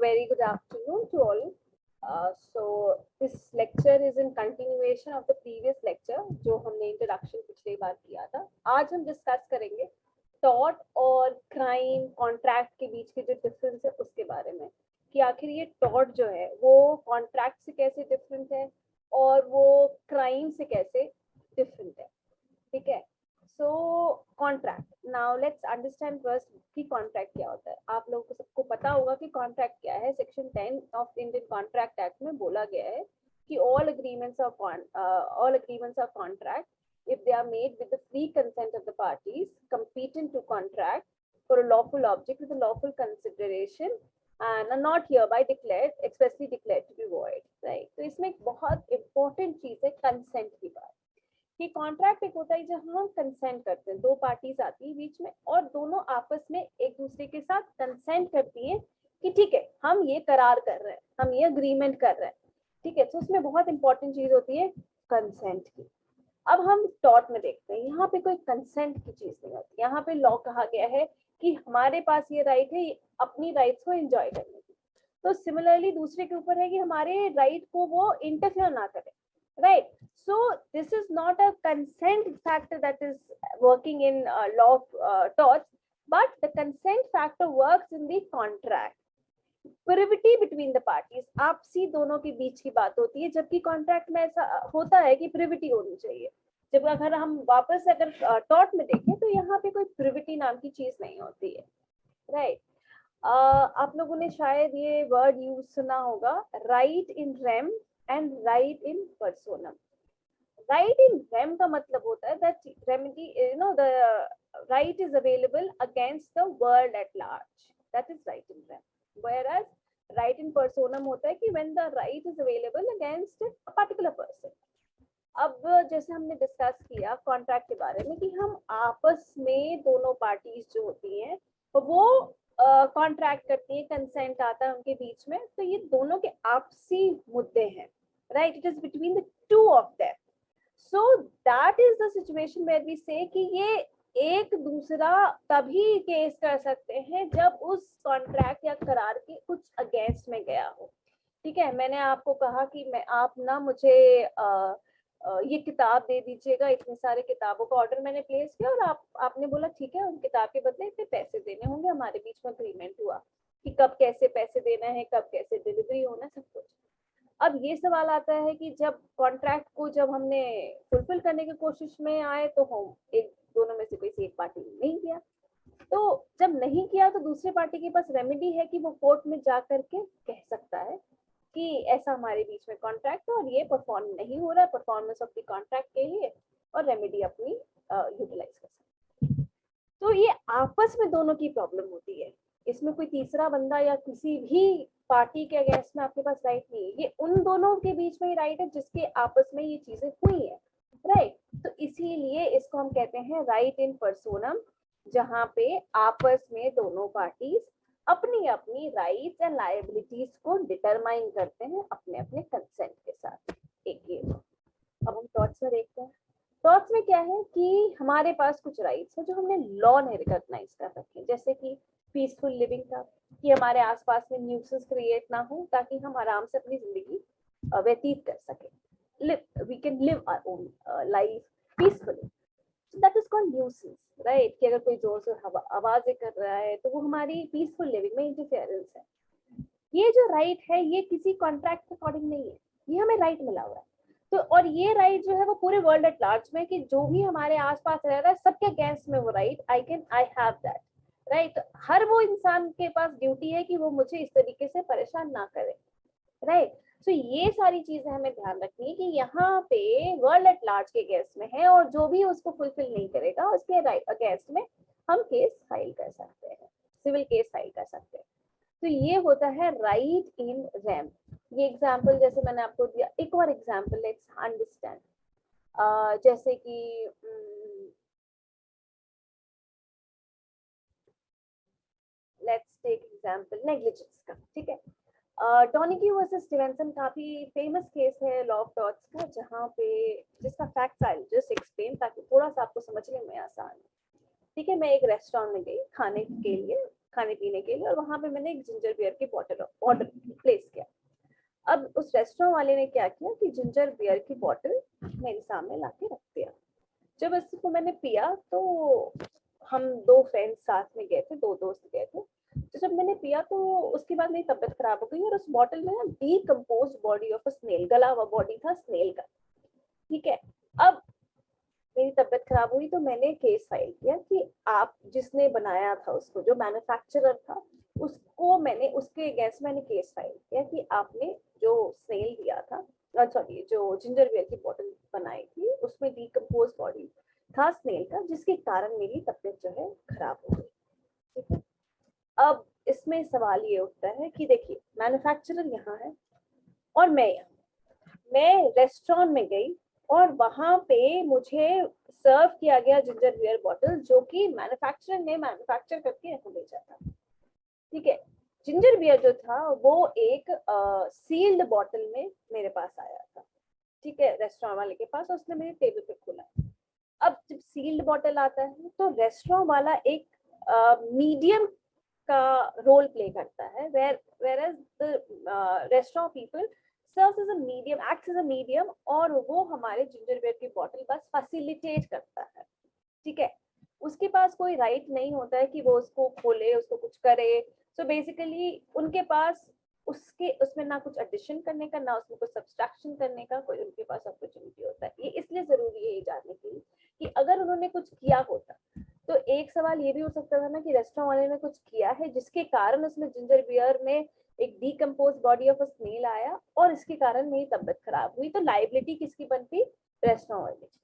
very good afternoon to all. So this lecture is in continuation of the previous lecture जो हमने introduction पिछली बार किया था. आज हम डिस्कस करेंगे टॉर्ट और क्राइम कॉन्ट्रैक्ट के बीच के जो डिफरेंस है उसके बारे में कि आखिर ये टॉर्ट जो है वो कॉन्ट्रैक्ट से कैसे डिफरेंट है और वो क्राइम से कैसे डिफरेंट है. ठीक है. So contract, now let's understand first कि कॉन्ट्रैक्ट क्या होता है. आप लोगों को सबको पता होगा कि कॉन्ट्रैक्ट क्या है. Section 10 of Indian contract act में बोला गया है कि all agreements of contract, if they are made with the free consent of the parties competent to contract for a lawful object with a lawful consideration and are not hereby expressly declared to be void. Right. तो इसमें एक बहुत important चीज है consent की बात. कि contract एक होता है जहां हम कंसेंट करते हैं, दो पार्टीज आती है बीच में और दोनों आपस में एक दूसरे के साथ कंसेंट करती है कि ठीक है हम ये करार कर रहे हैं, हम ये अग्रीमेंट कर रहे हैं. ठीक है. तो उसमें बहुत इंपॉर्टेंट चीज होती है कंसेंट की. अब हम टॉर्ट में देखते हैं, यहाँ पे कोई कंसेंट की चीज नहीं होती. यहाँ पे लॉ कहा गया है कि हमारे पास ये राइट है अपनी राइट्स को एंजॉय करने की. तो सिमिलरली दूसरे के ऊपर है कि हमारे राइट को वो इंटरफेयर ना करे. Right. So this is not a consent factor that is working in law of torts, but the consent factor works in the contract. Privity between the parties, आपसी दोनों के बीच की बात होती है, जबकि कॉन्ट्रैक्ट में ऐसा होता है कि प्रिविटी होनी चाहिए. जब अगर हम वापस से अगर टॉर्ट में देखें तो यहाँ पे कोई प्रिविटी नाम की चीज नहीं होती है. राइट. आप लोगों ने शायद ये वर्ड यूज सुना होगा, right in rem and right in personam. Right in rem का मतलब होता है that remedy, the right is available against the world at large. That is right in rem. Whereas right in personam होता है कि when the right is available against a particular person. अब जैसे हमने डिस्कस किया कॉन्ट्रैक्ट के बारे में कि हम आपस में दोनों पार्टीज जो होती हैं वो कॉन्ट्रैक्ट करती है, कंसेंट आता है उनके बीच में, तो ये दोनों के आपसी मुद्दे हैं. Right. It is between the two of them. So that is the situation where we say कि ये एक दूसरा तभी केस कर सकते हैं जब उस कॉन्ट्रैक्ट या करार के कुछ अगेंस्ट में गया हो. ठीक है. मैंने आपको कहा कि आप ना मुझे ये किताब दे दीजिएगा, इतने सारे किताबों का ऑर्डर मैंने प्लेस किया और आपने बोला ठीक है उन किताब के बदले इतने पैसे देने होंगे. हमारे बीच में अग्रीमेंट हुआ कि कब कैसे पैसे देना है, कब कैसे डिलीवरी होना, सब कुछ. अब ये सवाल आता है कि जब कॉन्ट्रैक्ट को जब हमने फुलफिल करने की कोशिश में आए तो हम दोनों में से कोई एक पार्टी ने नहीं किया. तो जब नहीं किया तो दूसरे पार्टी के पास रेमेडी है कि वो कोर्ट में जा करके कह सकता है कि ऐसा हमारे बीच में कॉन्ट्रैक्ट है और ये परफॉर्म नहीं हो रहा है, परफॉर्मेंस ऑफ द कॉन्ट्रैक्ट के लिए, और रेमेडी अपनी यूटिलाइज कर सकते हैं. तो ये आपस में दोनों की प्रॉब्लम होती है. इसमें कोई तीसरा बंदा या किसी भी पार्टी के अगेंस्ट में आपके पास राइट नहीं है. ये उन दोनों के बीच में ही राइट है जिसके आपस में ये चीजें हुई है. राइट. तो इसीलिए इसको हम कहते हैं राइट इन पर्सोनम, जहाँ पे आपस में दोनों पार्टीज अपनी अपनी राइट्स एंड लायबिलिटीज को डिटरमाइन करते हैं अपने अपने कंसेंट के साथ. एक ये. अब हम टॉर्ट्स में देखते हैं. टॉर्ट्स में क्या है कि हमारे पास कुछ राइट्स है जो हमने लॉ ने रिकॉग्नाइज कर रखे हैं, जैसे कि पीसफुल लिविंग का, कि हमारे आसपास में न्यूसेंस क्रिएट ना हो ताकि हम आराम से अपनी जिंदगी व्यतीत कर सकें. We can live our own life peacefully. That is called nuisance. Right. कि अगर कोई जोर से आवाजें कर रहा है तो वो हमारी पीसफुल लिविंग में इंटरफेरेंस है. ये जो राइट है ये किसी कॉन्ट्रैक्ट के अकॉर्डिंग नहीं है, ये हमें राइट मिला हुआ है. तो और ये राइट जो है वो पूरे वर्ल्ड एट लार्ज में कि जो भी हमारे आसपास रह रहा है सबके अगेंस्ट में वो right I have that. Right. हर वो इंसान के पास ड्यूटी है कि वो मुझे इस तरीके से परेशान ना करे. राइट. तो ये सारी चीजें हमें ध्यान रखनी है कि यहाँ पे वर्ल्ड एट लार्ज के अगेंस्ट में है और जो भी उसको फुलफिल नहीं करेगा उसके अगेंस्ट में हम केस फाइल कर सकते हैं, सिविल केस फाइल कर सकते हैं. तो ये होता है राइट इन रेम. ये एग्जाम्पल जैसे मैंने आपको दिया, एक और एग्जाम्पल लेट्स अंडरस्टैंड. जैसे कि लेट्स टेक एग्जाम्पल नेग्लिजेंस का. ठीक है. डॉनिगी वर्सेस स्टीवेंसन काफी फेमस केस है लॉ ऑफ टॉर्ट्स का, जहाँ पे जिसका फैक्ट्स आई जस्ट एक्सप्लेन ताकि थोड़ा सा आपको समझने में आसान है. ठीक है. मैं एक रेस्टोरेंट में गई खाने के लिए, खाने पीने के लिए, और वहां पे मैंने एक जिंजर बियर की बॉटल ऑर्डर प्लेस किया। अब उस रेस्टोरेंट वाले ने क्या किया कि जिंजर बियर की बॉटल मेरे सामने लाके रख दिया। जब इसको मैंने पिया तो हम 2 फ्रेंड्स साथ में गए थे, 2 दोस्त गए थे। तो जब मैंने पिया तो उसके बाद मेरी तबीयत खराब हो गई, और उस बॉटल में ना decomposed body of a snail, गला हुआ बॉडी था स्नेल का। ठीक है, अब मेरी तबीयत खराब हुई तो मैंने केस फाइल किया कि आप जिसने बनाया था उसको, जो मैन्युफैक्चरर था उसको, मैंने उसके अगेंस्ट मैंने केस फाइल किया कि आपने जो स्नेल दिया था, सॉरी जो जिंजर बियर की बोतल बनाई थी उसमें डीकम्पोज बॉडी था स्नेल का, जिसके कारण मेरी तबीयत जो है खराब हो गई। ठीक है, अब इसमें सवाल ये उठता है कि देखिए मैन्युफैक्चरर यहाँ है और मैं रेस्टोरेंट में गई और वहां पे मुझे सर्व किया गया जिंजर बियर बॉटल जो कि मैन्युफैक्चरर ने मैन्युफैक्चर करके रख भेजा था। ठीक है, जिंजर बियर जो था वो एक सील्ड बॉटल में मेरे पास आया था। ठीक है, रेस्टोरेंट वाले के पास, उसने मेरे टेबल पे खोला। अब जब सील्ड बॉटल आता है तो रेस्टोरेंट वाला एक मीडियम का रोल प्ले करता है, whereas the restaurant people serves as a medium, acts as a medium, और वो हमारे जिंजर बियर की बॉटल बस फैसिलिटेट करता है। ठीक है, उसके पास कोई राइट नहीं होता है कि वो उसको खोले, उसको कुछ करे। सो बेसिकली उनके पास उसमें ना कुछ एडिशन करने का, ना उसमें कुछ सब्सट्रैक्शन करने का कोई उनके पास अपॉर्चुनिटी होता है। ये इसलिए जरूरी है ये जानने के लिए कि अगर उन्होंने कुछ किया होता तो एक सवाल ये भी हो सकता था ना कि रेस्टोरेंट वाले ने कुछ किया है जिसके कारण उसमें जिंजर बियर में एक decompose body of a snail आया और इसके कारण मेरी तबीयत खराब हुई, तो लाइबिलिटी किसकी बनती? रेस्टोरेंट वाले की।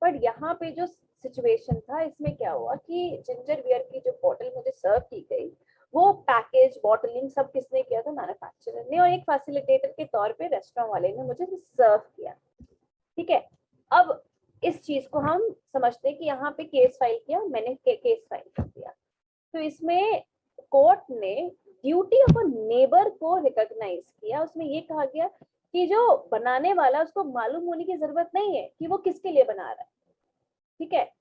पर यहाँ पे जो सिचुएशन था इसमें क्या हुआ कि जिंजर बियर की जो बॉटल मुझे सर्व की गई वो पैकेज बॉटलिंग सब किसने किया था? मैन्युफैक्चरर ने, और एक फैसिलिटेटर के तौर पे रेस्टोरेंट वाले ने मुझे सर्व किया। ठीक है, अब इस चीज को हम समझते हैं कि यहाँ पे केस फाइल किया, मैंने केस फाइल कर दिया, तो इसमें कोर्ट ने ड्यूटी ऑफ अ नेबर को रिकॉग्नाइज किया। उसमें ये कहा गया कि जो बनाने वाला उसको मालूम होने की जरूरत नहीं है कि वो किसके लिए बना रहा है। ठीक है,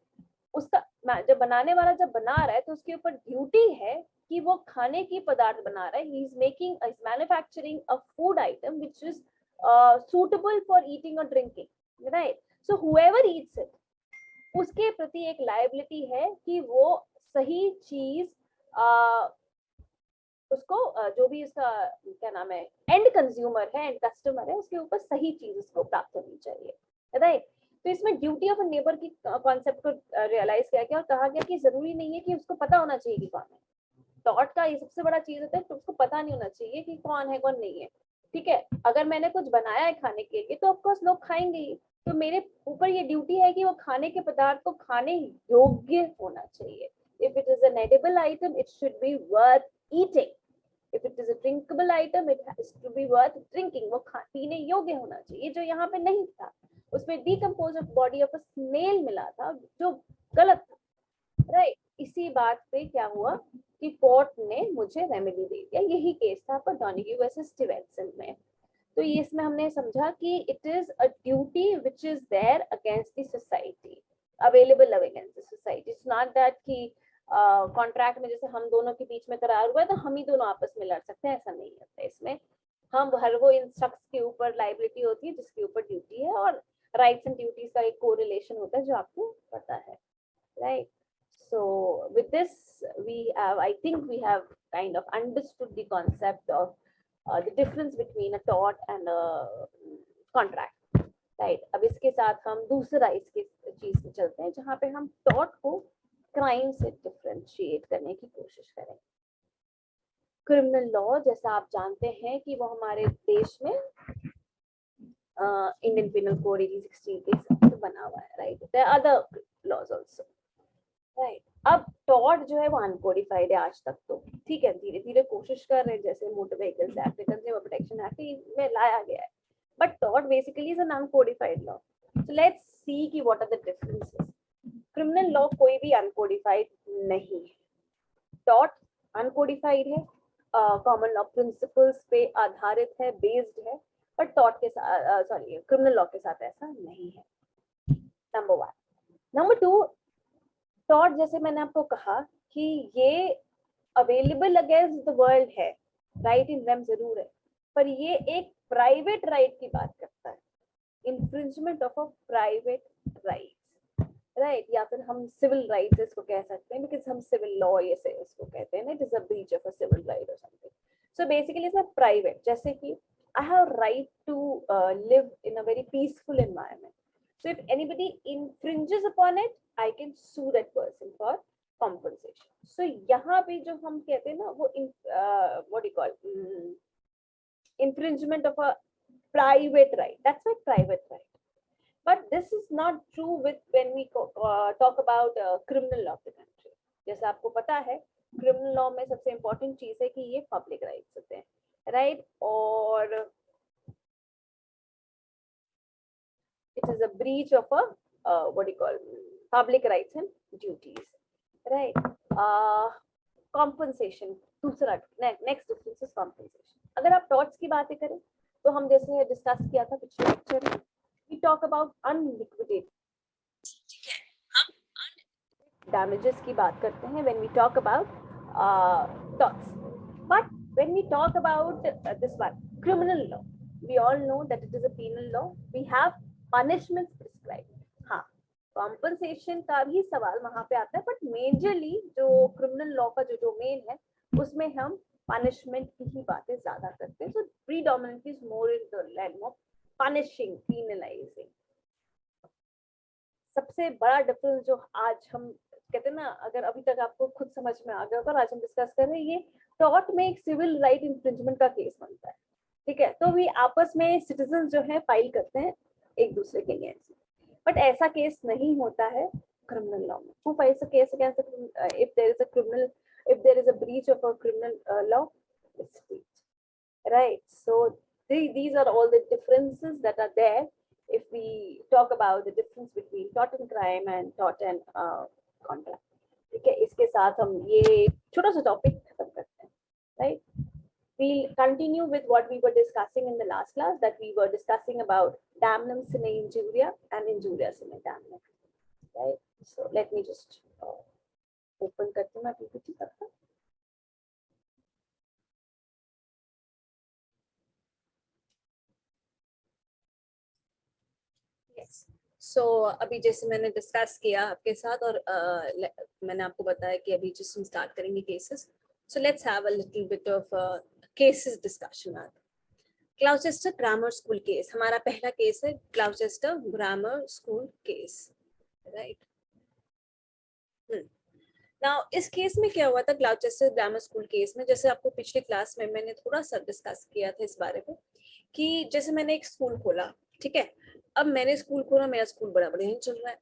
उसका जब बनाने वाला जब बना रहा है तो उसके ऊपर ड्यूटी है कि वो खाने की पदार्थ बना रहा है, he is making is manufacturing a food item which is suitable for eating or drinking, right? So whoever eats it, उसके प्रति एक लायबिलिटी है कि वो सही चीज उसको जो भी उसका क्या नाम है एंड कंज्यूमर है, एंड कस्टमर है, उसके ऊपर सही चीज उसको प्राप्त होनी चाहिए, राइट? तो इसमें ड्यूटी ऑफ अ नेबर की कॉन्सेप्ट को रियलाइज किया गया और कहा गया कि जरूरी नहीं है कि उसको पता होना चाहिए कि कौन है। थॉट का ये सबसे बड़ा चीज होता है कि उसको पता नहीं होना चाहिए कि कौन है कौन नहीं है। ठीक है, अगर मैंने कुछ बनाया है खाने के लिए तो ऑफकोर्स लोग खाएंगे ही, तो मेरे ऊपर ये ड्यूटी है कि वो खाने के पदार्थ को खाने योग्य होना चाहिए। If it is an edible item it should be worth eating, if it is a drinkable item it has to be worth drinking, वो पीने योग्य होना चाहिए, जो यहाँ पे नहीं था। उसमें decompose body of a snail मिला था जो गलत था, राइट? इसी बात पे क्या हुआ कि कोर्ट ने मुझे रेमेडी दे दिया। यही केस था आपका डॉनिग्यू वर्सेस स्टीवेंसन में। तो ये इसमें हमने समझा कि it is a duty which is there against the society, available against the society. It's not that कि कॉन्ट्रैक्ट में जैसे हम दोनों के बीच में करार हुआ है तो हम ही दोनों आपस में लड़ सकते हैं, ऐसा नहीं होता। इसमें हम हर वो इन शख्स के ऊपर लाइबिलिटी होती है जिसके ऊपर ड्यूटी है, और राइट्स एंड ड्यूटीज का एक कोरिलेशन होता है जो आपको पता है, right? So with this, I think we have kind of understood the concept of the difference between a tort and a contract, right? अब इसके साथ हम दूसरा इसके चीज पे चलते हैं जहाँ पे हम tort को क्राइम से डिफरेंशिएट करने की कोशिश करें। क्रिमिनल लॉ जैसा आप जानते हैं कि वो हमारे देश में इंडियन पिनल कोड 1860 के हिसाब से बना हुआ है, right? There are other laws also, right? अब टॉर्ट जो है वो अनकोडिफाइड है आज तक, तो ठीक है, धीरे धीरे कोशिश कर रहे हैं, जैसे motor vehicles act, consumer protection act में लाया गया है, but tort basically is an uncodified law. So let's see कि what are the differences. Criminal law कोई भी अनकोडिफाइड नहीं है, टॉर्ट अनकोडिफाइड है, कॉमन लॉ प्रिंसिपल्स पे आधारित है, बेस्ड है, पर टॉर्ट के साथ क्रिमिनल लॉ के साथ ऐसा नहीं है, number one. Number two, tort जैसे मैंने आपको कहा कि ये अवेलेबल अगेंस्ट द वर्ल्ड है, राइट इन रेम जरूर है, पर ये एक प्राइवेट राइट की बात करता है, infringement of a private right, right, या फिर हम सिविल राइट्स इसको कह सकते हैं, बिकॉज हम सिविल लॉ ये से इसको कहते हैं ना, it is a breach of a civil right और something. So basically it's a private, जैसे कि I have right to live in a very peaceful environment. So if anybody infringes upon it, I can sue that person for compensation. So यहाँ पे जो हम कहते हैं ना वो what do you call infringement of a private right. That's a private right. But this is not true with when we talk about criminal law of the country. जैसे आपको पता है criminal law में सबसे important चीज है कि ये public rights होते हैं, right? और it is a breach of a what do you call public rights and duties, right? Compensation, दूसरा next difference is compensation. अगर आप torts की बातें करें तो हम जैसे डिस्कस किया था पिछले लेक्चर में, we talk about unliquidated, ठीक है, हम damages की बात करते हैं when we talk about torts. But when we talk about this one, criminal law, we all know that it is a penal law. We have punishments prescribed. हाँ, compensation का भी सवाल वहाँ पे आता है, but majorly जो criminal law का जो domain है, उसमें हम punishment की ही बातें ज़्यादा करते हैं. So predominantly is more in the realm of punishing, penalizing. सबसे बड़ा डिफरेंस जो आज हम कहते हैं ना, अगर अभी तक आपको खुद समझ में आ गया होगा, आज हम डिस्कस कर रहे हैं, ये टॉर्ट में एक सिविल राइट इंफ्रिंजमेंट का केस बनता है, ठीक है, तो भी आपस में सिटीजन जो है फाइल करते हैं एक दूसरे के अगेंस्ट, बट ऐसा केस नहीं होता है क्रिमिनल लॉ में. Who files a case against if there is a criminal, if there is a breach of a criminal law, right? So these are all the differences that are there if we talk about the difference between tort and crime and tort and contract. ठीक है, इसके साथ हम ये छोटा सा topic खत्म करते हैं, right? We'll continue with what we were discussing in the last class, that we were discussing about damnum sine injuria and injuria sine damnum, right? So let me just open करती हूँ मैं PPT तब तक. Yes. So अभी जैसे मैंने discuss किया आपके साथ और मैंने आपको बताया कि अभी जिस हम स्टार्ट करेंगे cases. So let's have a little bit of cases discussion. Gloucester grammar school case हमारा पहला केस है, Gloucester grammar school case, right. Now इस केस में क्या हुआ था, ग्लाउचेस्टर ग्रामर स्कूल केस में, जैसे आपको पिछले क्लास में मैंने थोड़ा सा डिस्कस किया था इस बारे में कि जैसे मैंने एक स्कूल खोला, ठीक है, अब मैंने स्कूल खोला, मेरा स्कूल बड़ा बढ़िया चल रहा है.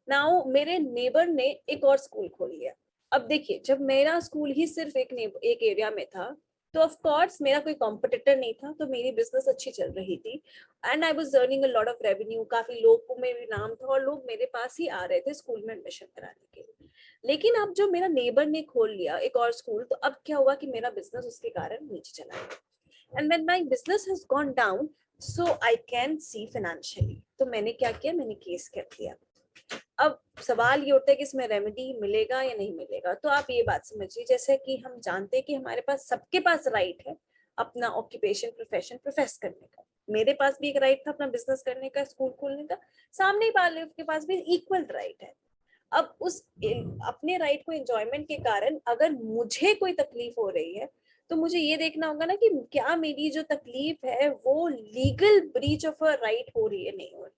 नाउ मेरे नेबर ने एक और स्कूल खोल लिया. अब देखिए, जब मेरा स्कूल ही सिर्फ एक एरिया में था, तो ऑफ कोर्स मेरा कोई कॉम्पिटिटर नहीं था, तो मेरी बिजनेस अच्छी चल रही थी and I was earning a lot of revenue, काफी लोगों में भी नाम था और लोग मेरे पास ही आ रहे थे स्कूल में एडमिशन कराने के लिए. लेकिन अब जो मेरा नेबर ने खोल लिया एक और स्कूल, तो अब क्या हुआ कि मेरा बिजनेस उसके कारण नीचे चला गया. And when my business has gone down, so I can see financially, तो मैंने क्या किया, मैंने केस कर दिया. अब सवाल ये उठता है कि इसमें रेमेडी मिलेगा या नहीं मिलेगा. तो आप ये बात समझिए, जैसे कि हम जानते हैं कि हमारे पास, सबके पास राइट है अपना ऑक्यूपेशन प्रोफेशन प्रोफेस करने का. मेरे पास भी एक राइट था अपना बिजनेस करने का, स्कूल खोलने का, सामने वाले के पास भी इक्वल राइट है. अब उस अपने राइट को एंजॉयमेंट के कारण अगर मुझे कोई तकलीफ हो रही है, तो मुझे ये देखना होगा ना कि क्या मेरी जो तकलीफ है वो legal breach of a right हो रही है, नहीं हो रही है.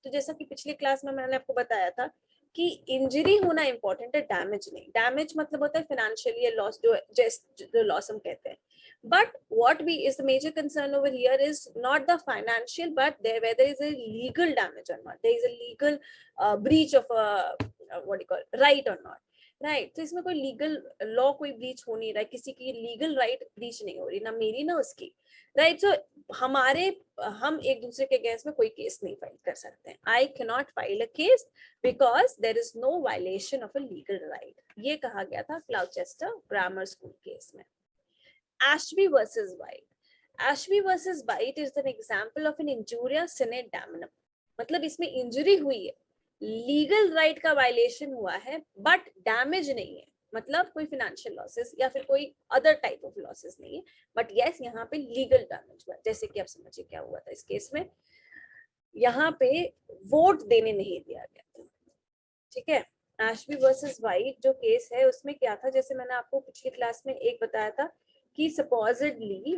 तो जैसा कि पिछले क्लास में मैंने आपको बताया था कि इंजरी होना इंपॉर्टेंट है, डैमेज नहीं. डैमेज मतलब होता है फाइनेंशियली लॉस, जो लॉस हम कहते हैं. But what is the major concern over here is not the financial, but whether is a legal damage or not. There is a legal breach of a what do you call right or not, right? तो इसमें कोई legal law कोई breach हो नहीं रहा है, किसी की लीगल राइट ब्रीच नहीं हो रही, ना मेरी ना उसकी, राइट. सो हम एक दूसरे के अगेंस्ट में कोई केस नहीं फाइल कर सकते हैं. I can not file a case because there is no violation of a legal right. ये कहा गया था ग्लाउचेस्टर ग्रामर स्कूल केस में. Ashby versus White. Ashby versus White is an example of an injuria sine damnum. मतलब इसमें injury हुई है, legal right का वायलेशन हुआ है, बट डैमेज नहीं है. मतलब कोई फिनेंशियल लॉसेस या फिर कोई अदर टाइप ऑफ लॉसेस नहीं है, बट यस यहाँ पे लीगल डैमेज हुआ। जैसे कि आप समझिए क्या हुआ था इस केस में, यहाँ पे वोट देने नहीं दिया गया था, ठीक है। एशबी वर्सेस वाइट जो केस है उसमें क्या था, जैसे मैंने आपको पिछली क्लास में एक बताया था कि सपोजिडली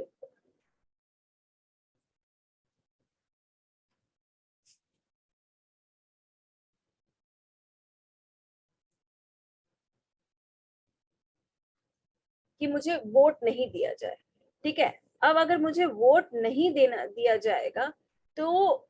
कि मुझे वोट नहीं दिया जाए, ठीक है। अब अगर मुझे वोट नहीं देना दिया जाएगा तो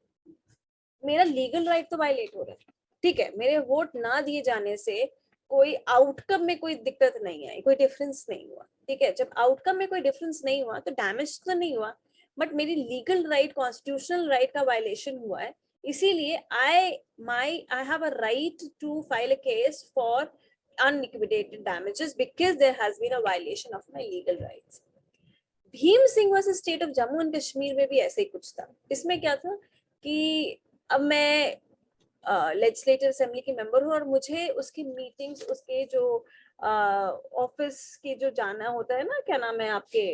मेरा लीगल राइट तो वायलेट हो रहा है, ठीक है। मेरे वोट ना दिए जाने से कोई आउटकम में कोई दिक्कत नहीं आई, कोई डिफरेंस नहीं हुआ, ठीक है। जब आउटकम में कोई डिफरेंस नहीं हुआ तो डैमेज तो नहीं हुआ, बट मेरी लीगल राइट, कॉन्स्टिट्यूशनल राइट का वायलेशन हुआ है। इसीलिए I have a right to file a case for unliquidated damages because there has been a violation of my legal rights. Bhim Singh versus state of Jammu and Kashmir में भी ऐसे ही कुछ था। इसमें क्या था कि अब मैं लेजिस्लेटिव असेंबली की मेंबर हूँ और मुझे उसकी मीटिंग्स, उसके जो ऑफिस के जो जाना होता है ना, क्या नाम है आपके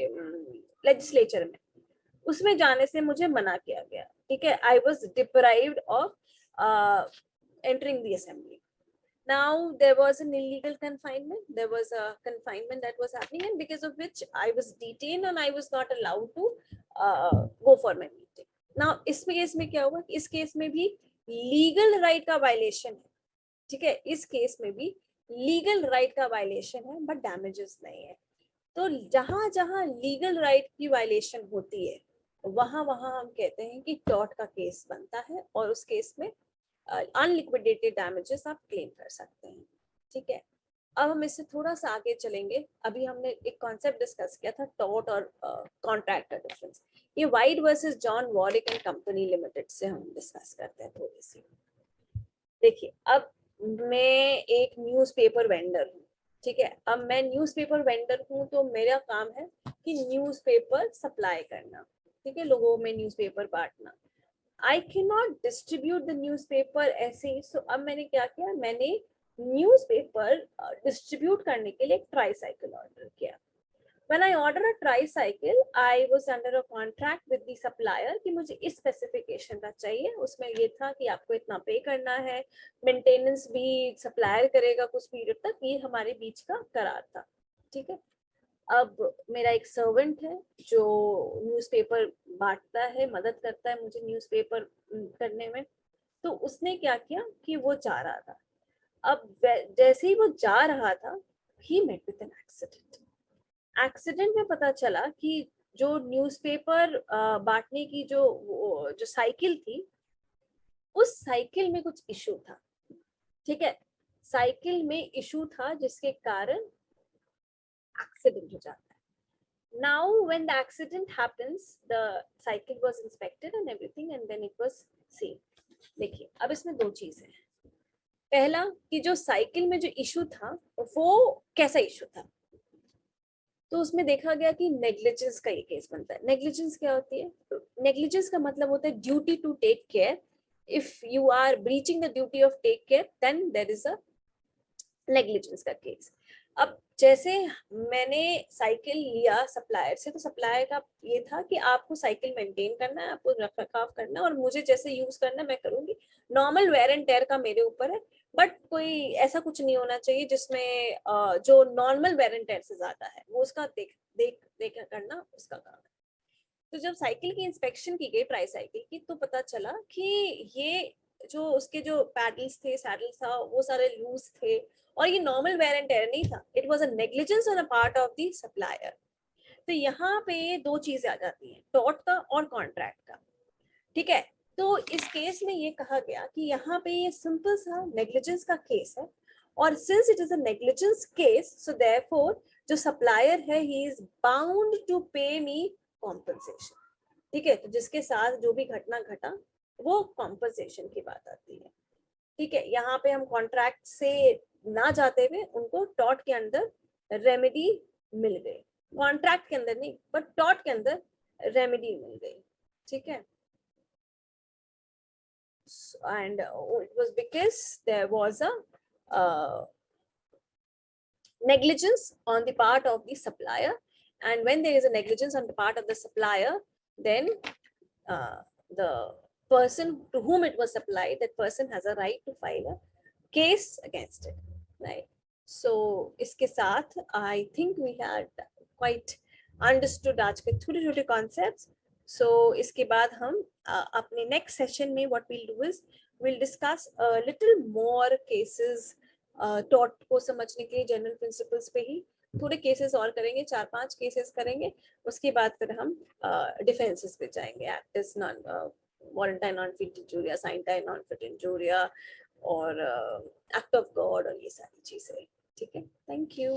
लेजिस्लेचर में, उसमें जाने से मुझे मना किया गया, ठीक है। I was deprived of entering the assembly. Now there was an illegal confinement, there was a confinement that was happening, and because of which I was detained and I was not allowed to go for my meeting. Now इस case में क्या हुआ, इस case में भी legal right का violation है, ठीक है। इस केस में भी लीगल राइट का वायलेशन है बट डैमेजेस नहीं है। तो जहां जहां लीगल राइट की वायलेशन होती है वहां वहां हम कहते हैं कि टॉर्ट का केस बनता है और उस केस में अनलिक्विडेटेड डैमेजेस आप क्लेम कर सकते हैं, ठीक है। अब हम इससे थोड़ा सा आगे चलेंगे। अभी हमने एक कॉन्सेप्ट डिस्कस किया था टॉर्ट और कॉन्ट्रैक्ट का डिफरेंस। ये white versus John Warwick and company limited से हम डिस्कस करते हैं थोड़ी सी। देखिए, अब मैं एक न्यूज़पेपर वेंडर हूँ, ठीक है। अब मैं न्यूज़पेपर वेंडर हूँ तो मेरा काम है कि न्यूज़पेपर सप्लाई करना, ठीक है, लोगों में न्यूज़पेपर बांटना। I cannot distribute the newspaper ऐसे ही। So अब मैंने क्या किया, मैंने न्यूज़पेपर डिस्ट्रीब्यूट करने के लिए एक ट्राईसाइकिल ऑर्डर किया। When I order a tricycle, I was under a contract with the supplier कि मुझे इस स्पेसिफिकेशन का चाहिए। उसमें ये था कि आपको इतना पे करना है, मेंटेनेंस भी सप्लायर करेगा कुछ पीरियड तक, ये हमारे बीच का करार था, ठीक है। अब मेरा एक सर्वेंट है जो न्यूज़पेपर बांटता है, मदद करता है मुझे न्यूज़पेपर करने में। तो उसने क्या किया कि वो जा रहा था। अब जैसे ही वो जा रहा था, he met with an accident. Accident में पता चला कि जो न्यूज़पेपर बांटने की जो साइकिल थी, उस साइकिल में कुछ इशू था, ठीक है। साइकिल में इशू था जिसके कारण एक्सीडेंट हो जाता है। Now when the accident happens, the cycle was inspected and everything and then it was seen. देखिए, अब इसमें दो चीजें हैं। पहला कि जो साइकिल में जो इशू था वो कैसा इशू था, तो उसमें देखा गया कि नेग्लिजेंस का ये केस बनता है। नेग्लिजेंस क्या होती है? नेग्लिजेंस का मतलब होता है duty to take care. If you are breaching the duty of take care then there is a negligence का केस। अब जैसे मैंने साइकिल लिया सप्लायर से, तो सप्लायर का ये था कि आपको साइकिल मेंटेन करना है, आपको रखरखाव करना है और मुझे जैसे यूज करना है मैं करूंगी। नॉर्मल वेयर एंड टेयर का मेरे ऊपर है, बट कोई ऐसा कुछ नहीं होना चाहिए जिसमें जो नॉर्मल वेयर एंड टेयर से ज्यादा है, वो उसका देख देख देख करना उसका काम है। तो जब साइकिल की इंस्पेक्शन की गई ट्राईसाइकिल की, तो पता चला कि ये जो उसके जो पैडल्स थे, सैडल था, वो सारे लूज थे और ये नॉर्मल वेयर एंड टेयर नहीं था। It was a negligence on a part of the supplier. तो यहाँ पे दो चीजें आ जाती हैं, टॉर्ट का और कॉन्ट्रैक्ट का, ठीक है। तो इस केस में ये कहा गया कि यहाँ पे ये सिंपल सा नेग्लिजेंस का केस है और since it is a negligence case, so therefore जो सप्लायर है ही इज बाउंड टू पे मी कॉम्पनसेशन, ठीक है। तो जिसके साथ जो भी घटना घटा वो कॉम्पनसेशन की बात आती है, ठीक है। यहाँ पे हम कॉन्ट्रैक्ट से ना जाते हुए उनको टॉर्ट के अंदर रेमेडी मिल गई, कॉन्ट्रैक्ट के अंदर नहीं बट टॉर्ट के अंदर रेमेडी मिल गई, ठीक है। And it was because there was a negligence on the part of the supplier, and when there is a negligence on the part of the supplier, then the person to whom it was supplied, that person has a right to file a case against it, right? So इसके साथ I think we had quite understood आज के छोटे छोटे concepts. So इसके बाद हम अपने next session में what we'll do is we'll discuss a little more cases tort को समझने के लिए जनरल प्रिंसिपल्स पे ही थोड़े केसेस और करेंगे, 4-5 केसेस करेंगे. उसके बाद फिर हम डिफेंसेस पे जाएंगे, act is non volenti non fit injuria, scienti non fit injuria और एक्ट ऑफ गॉड और ये सारी चीजें. ठीक है, थैंक यू.